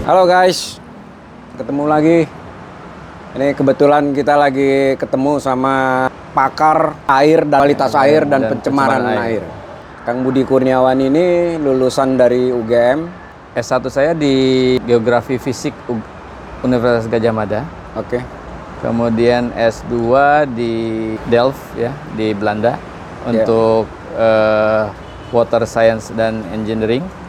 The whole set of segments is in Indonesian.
Halo guys, ketemu lagi. Ini kebetulan kita lagi ketemu sama pakar air dan kualitas air dan pencemaran air. Kang Budi Kurniawan ini lulusan dari UGM. S1 saya di Geografi Fisik Universitas Gadjah Mada. Oke. Kemudian S2 di Delft ya, di Belanda untuk Water Science dan Engineering.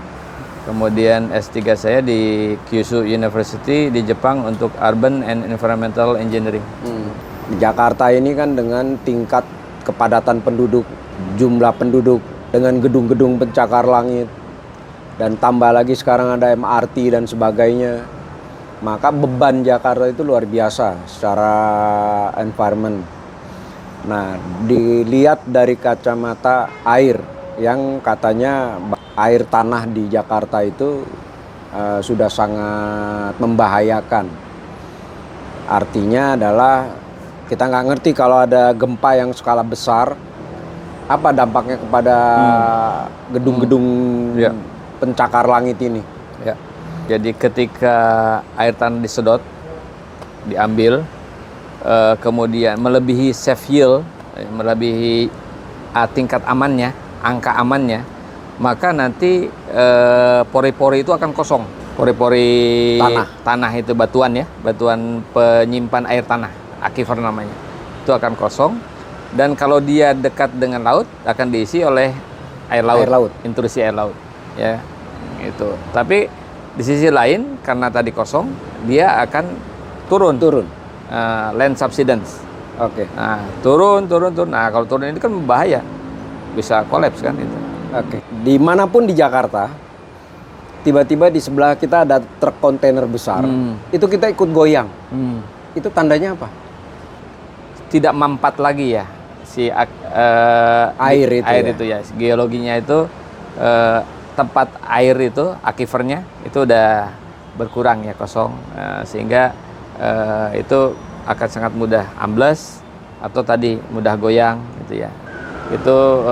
Kemudian S3 saya di Kyushu University di Jepang untuk Urban and Environmental Engineering. Di Jakarta ini kan dengan tingkat kepadatan penduduk, jumlah penduduk, dengan gedung-gedung pencakar langit, dan tambah lagi sekarang ada MRT dan sebagainya, maka beban Jakarta itu luar biasa secara environment. Nah, dilihat dari kacamata air, yang katanya air tanah di Jakarta itu sudah sangat membahayakan. Artinya adalah kita nggak ngerti kalau ada gempa yang skala besar, apa dampaknya kepada gedung-gedung pencakar langit ini. Ya. Jadi ketika air tanah disedot, diambil, kemudian melebihi safe yield, melebihi tingkat amannya, angka amannya, maka nanti pori-pori itu akan kosong. Pori-pori tanah itu batuan ya, batuan penyimpan air tanah, aquifer namanya. Itu akan kosong, dan kalau dia dekat dengan laut akan diisi oleh air laut. Intrusi air laut. Ya, itu. Tapi di sisi lain karena tadi kosong, dia akan turun. Land subsidence. Oke. Nah, turun. Nah, kalau turun ini kan berbahaya, bisa kolaps kan itu. Oke. Dimanapun di Jakarta, tiba-tiba di sebelah kita ada truk kontainer besar, itu kita ikut goyang. Itu tandanya apa? Tidak mampat lagi ya si air itu ya. Geologinya itu tempat air itu, aquifernya itu udah berkurang ya, kosong, sehingga itu akan sangat mudah ambles atau tadi mudah goyang gitu ya. Itu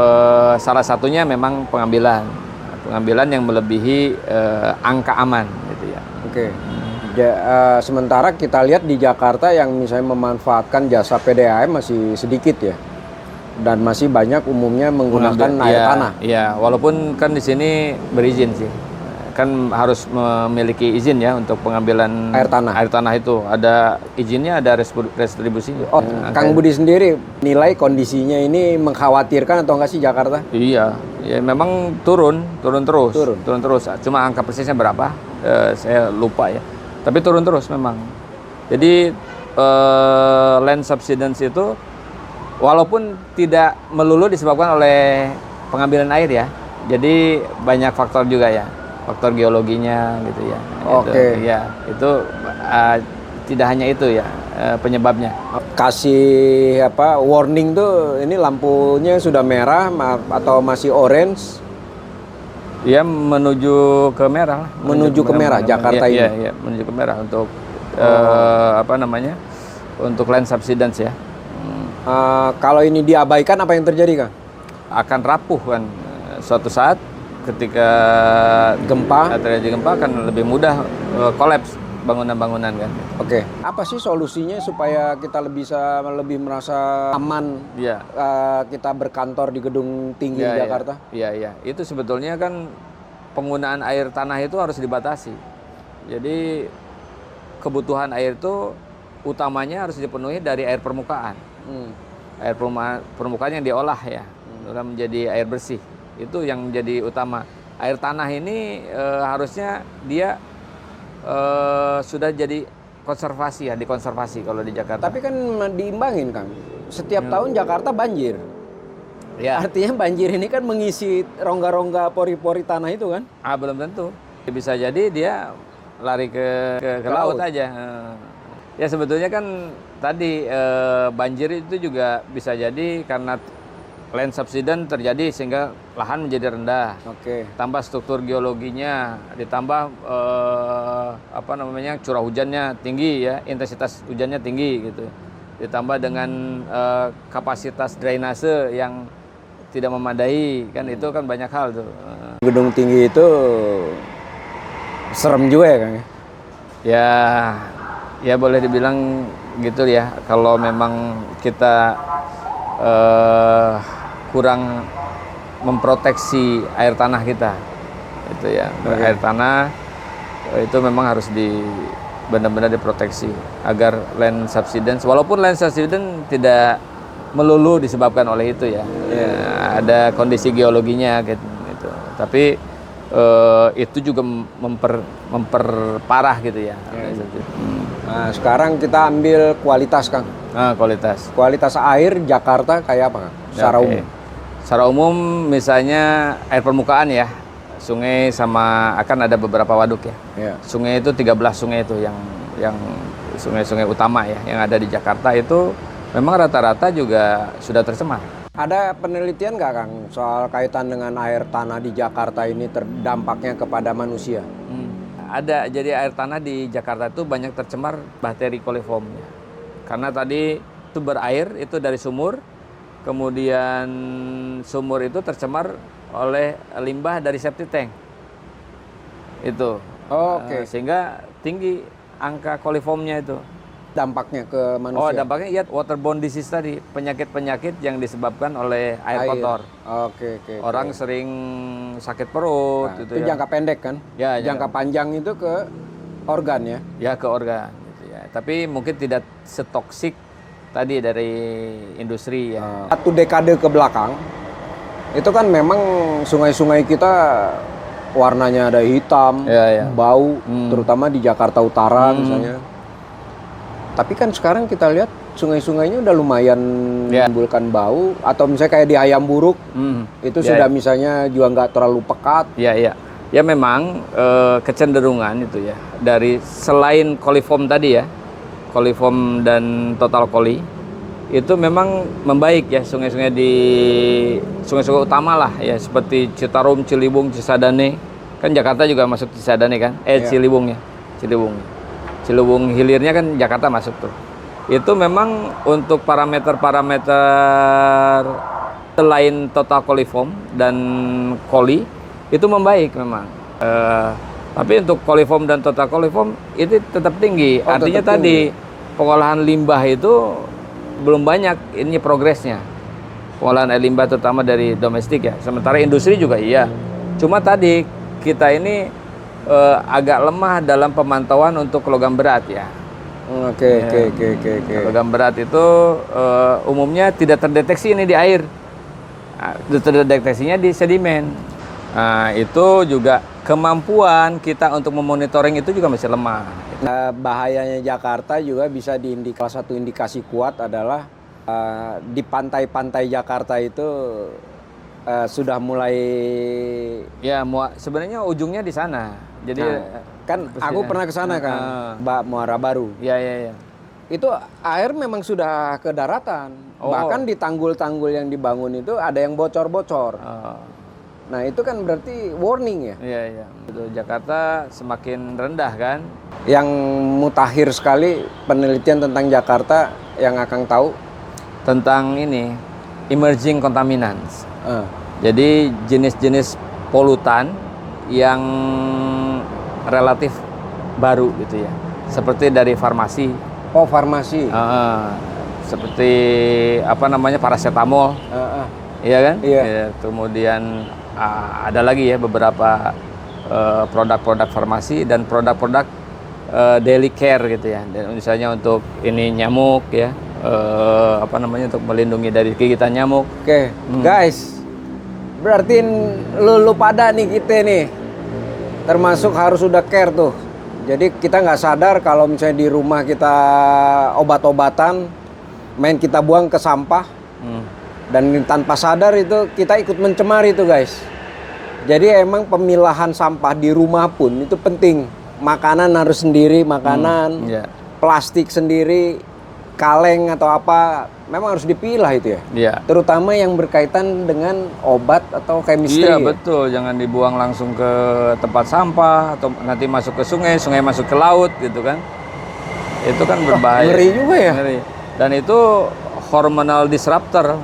salah satunya memang pengambilan yang melebihi angka aman gitu ya. Oke. Sementara kita lihat di Jakarta yang misalnya memanfaatkan jasa PDAM masih sedikit ya, dan masih banyak umumnya menggunakan air tanah. Iya, walaupun kan di sini berizin sih, kan harus memiliki izin ya untuk pengambilan air tanah. Air tanah itu ada izinnya, ada restribusinya. Oh, Kang Budi sendiri nilai kondisinya ini mengkhawatirkan atau enggak sih Jakarta? Iya, ya memang turun terus. Cuma angka persisnya berapa? Saya lupa ya. Tapi turun terus memang. Jadi land subsidence itu walaupun tidak melulu disebabkan oleh pengambilan air ya. Jadi banyak faktor juga ya. Faktor geologinya gitu ya. Oke. Ya, itu tidak hanya itu ya penyebabnya. Kasih warning tuh, ini lampunya sudah merah atau masih orange? Ya, menuju ke merah. Menuju ke merah Jakarta ini. Iya, menuju ke merah untuk untuk land subsidence ya. Kalau ini diabaikan apa yang terjadi, Kang? Akan rapuh kan suatu saat ketika terjadi gempa akan lebih mudah kolaps bangunan-bangunan kan. Oke. Apa sih solusinya supaya kita lebih merasa aman? Iya. Kita berkantor di gedung tinggi di Jakarta? Iya. Itu sebetulnya kan penggunaan air tanah itu harus dibatasi. Jadi kebutuhan air itu utamanya harus dipenuhi dari air permukaan. Air permukaan yang diolah ya, menjadi air bersih. Itu yang menjadi utama. Air tanah ini harusnya dia sudah jadi konservasi ya, dikonservasi kalau di Jakarta. Tapi kan diimbangin, Kang. Setiap tahun Jakarta banjir. Ya. Artinya banjir ini kan mengisi rongga-rongga pori-pori tanah itu kan? Belum tentu. Bisa jadi dia lari ke laut aja. Ya sebetulnya kan tadi banjir itu juga bisa jadi karena land subsidence terjadi sehingga lahan menjadi rendah. Oke. Tambah struktur geologinya, ditambah curah hujannya tinggi ya, intensitas hujannya tinggi gitu. Ditambah dengan kapasitas drainase yang tidak memadai, kan itu kan banyak hal tuh. Gedung tinggi itu serem juga ya, Kang? Ya, ya boleh dibilang gitu ya. Kalau memang kita kurang memproteksi air tanah kita, itu ya. Air tanah itu memang harus benar-benar diproteksi agar land subsidence, walaupun land subsidence tidak melulu disebabkan oleh itu ya. Ada kondisi geologinya gitu. Tapi itu juga memperparah gitu ya. Nah, sekarang kita ambil kualitas, Kang. Kualitas. Kualitas air Jakarta kayak apa, Kang? Secara umum. Secara umum misalnya air permukaan ya. Sungai sama akan ada beberapa waduk ya. Sungai itu 13 sungai itu yang sungai-sungai utama ya yang ada di Jakarta itu memang rata-rata juga sudah tercemar. Ada penelitian nggak, Kang, soal kaitan dengan air tanah di Jakarta ini dampaknya kepada manusia? Ada, jadi air tanah di Jakarta itu banyak tercemar bakteri coliform. Karena tadi sumber air itu dari sumur, kemudian sumur itu tercemar oleh limbah dari septic tank. Itu. Oke. Sehingga tinggi angka coliformnya itu. Dampaknya ke manusia? Dampaknya ya waterborne disease tadi, penyakit-penyakit yang disebabkan oleh air kotor. Oke. Orang sering sakit perut. Nah, gitu itu ya. jangka pendek kan? Ya, jangka panjang itu ke organ ya? Ya, ke organ. Gitu ya. Tapi mungkin tidak setoksik tadi dari industri ya. 1 dekade ke belakang, itu kan memang sungai-sungai kita warnanya ada hitam, bau, terutama di Jakarta Utara misalnya. Tapi kan sekarang kita lihat sungai-sungainya udah lumayan menimbulkan bau, atau misalnya kayak di Hayam Buruk, itu sudah misalnya juga nggak terlalu pekat. Ya memang kecenderungan itu ya dari selain coliform tadi ya, coliform dan total coli itu memang membaik ya sungai-sungai sungai-sungai utama lah ya seperti Citarum, Ciliwung, Cisadane. Kan Jakarta juga masuk Cisadane kan? Ciliwung ya. Ciliwung hilirnya kan Jakarta masuk tuh. Itu memang untuk parameter-parameter selain total coliform dan coli itu membaik memang. Tapi untuk coliform dan total coliform itu tetap tinggi. Artinya tetap tadi pengolahan limbah itu belum banyak ini progresnya. Pengolahan air limbah terutama dari domestik ya. Sementara industri juga iya. Cuma tadi kita ini agak lemah dalam pemantauan untuk logam berat ya. Oke. Logam berat itu umumnya tidak terdeteksi ini di air. Terdeteksinya di sedimen. Nah, itu juga kemampuan kita untuk memonitoring itu juga masih lemah. Bahayanya Jakarta juga bisa salah satu indikasi kuat adalah di pantai-pantai Jakarta itu sudah mulai sebenarnya ujungnya di sana. Jadi kan aku pernah ke sana kan, Muara Baru. Iya. Itu air memang sudah ke daratan. Bahkan di tanggul-tanggul yang dibangun itu ada yang bocor-bocor. Nah, itu kan berarti warning ya. Iya. Jakarta semakin rendah kan. Yang mutakhir sekali penelitian tentang Jakarta yang Akang tahu tentang ini emerging contaminants. Jadi jenis-jenis polutan yang relatif baru gitu ya. Seperti dari farmasi. Farmasi. Seperti paracetamol. Iya kan? Iya. Kemudian ada lagi ya beberapa produk-produk farmasi dan produk-produk daily care gitu ya. Dan misalnya untuk ini nyamuk ya. Untuk melindungi dari gigitan nyamuk. Oke. Guys, berarti lu pada nih kita nih termasuk harus udah care tuh. Jadi kita nggak sadar kalau misalnya di rumah kita obat-obatan main kita buang ke sampah, dan tanpa sadar itu kita ikut mencemari itu guys. Jadi emang pemilahan sampah di rumah pun itu penting. Makanan harus sendiri, plastik sendiri, kaleng atau apa memang harus dipilah itu ya. Iya. Terutama yang berkaitan dengan obat atau chemistry. Iya betul, jangan dibuang langsung ke tempat sampah atau nanti masuk ke sungai, sungai masuk ke laut gitu kan. Itu kan berbahaya. Ngeri juga ya. Ngeri. Dan itu hormonal disruptor.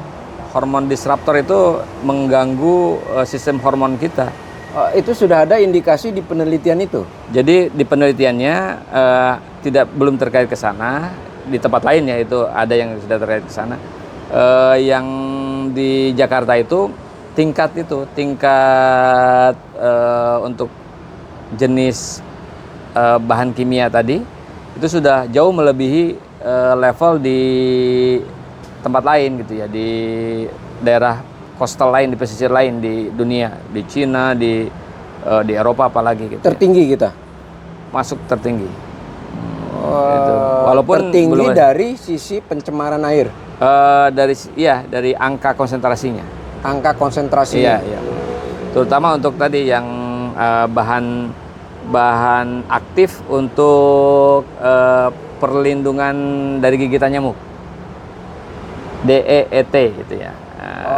Hormon disruptor itu mengganggu sistem hormon kita. Oh, itu sudah ada indikasi di penelitian itu? Jadi di penelitiannya belum terkait ke sana, di tempat lain ya itu ada yang sudah terkait ke sana. Yang di Jakarta itu tingkat untuk jenis bahan kimia tadi itu sudah jauh melebihi level di tempat lain gitu ya, di daerah coastal lain, di pesisir lain di dunia, di Cina, di Eropa apalagi gitu. Tertinggi kita? Masuk tertinggi. Gitu. Walaupun tertinggi belum dari sisi pencemaran air? Dari angka konsentrasinya. Angka konsentrasinya? Iya. Terutama untuk tadi yang bahan aktif untuk perlindungan dari gigitan nyamuk. DEET gitu ya.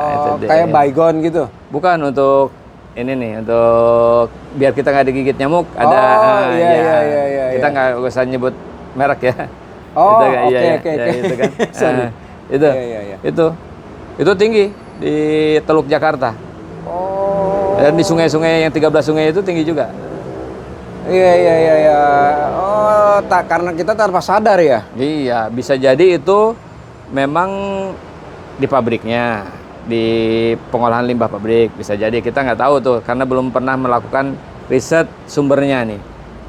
Itu kayak baygon gitu? Bukan, untuk ini nih, untuk biar kita nggak digigit nyamuk. Ada iya. Kita nggak usah nyebut merek ya. Oh, oke. Itu kan. Iya. Itu tinggi di Teluk Jakarta. Oh. Dan di sungai-sungai yang 13 sungai itu tinggi juga. Iya. Oh, karena kita tanpa sadar ya? Iya, bisa jadi itu memang di pabriknya, di pengolahan limbah pabrik. Bisa jadi, kita nggak tahu tuh karena belum pernah melakukan riset sumbernya nih.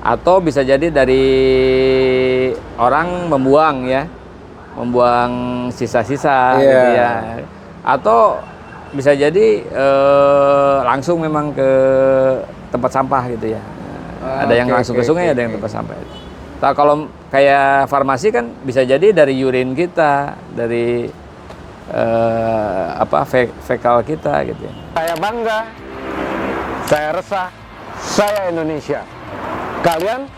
Atau bisa jadi dari orang membuang sisa-sisa gitu ya. Atau bisa jadi langsung memang ke tempat sampah gitu ya. Ada yang langsung ke sungai, ada yang tempat sampah. Nah, kalau kayak farmasi kan bisa jadi dari urin kita, dari fekal kita gitu ya. Saya bangga, saya resah, saya Indonesia. Kalian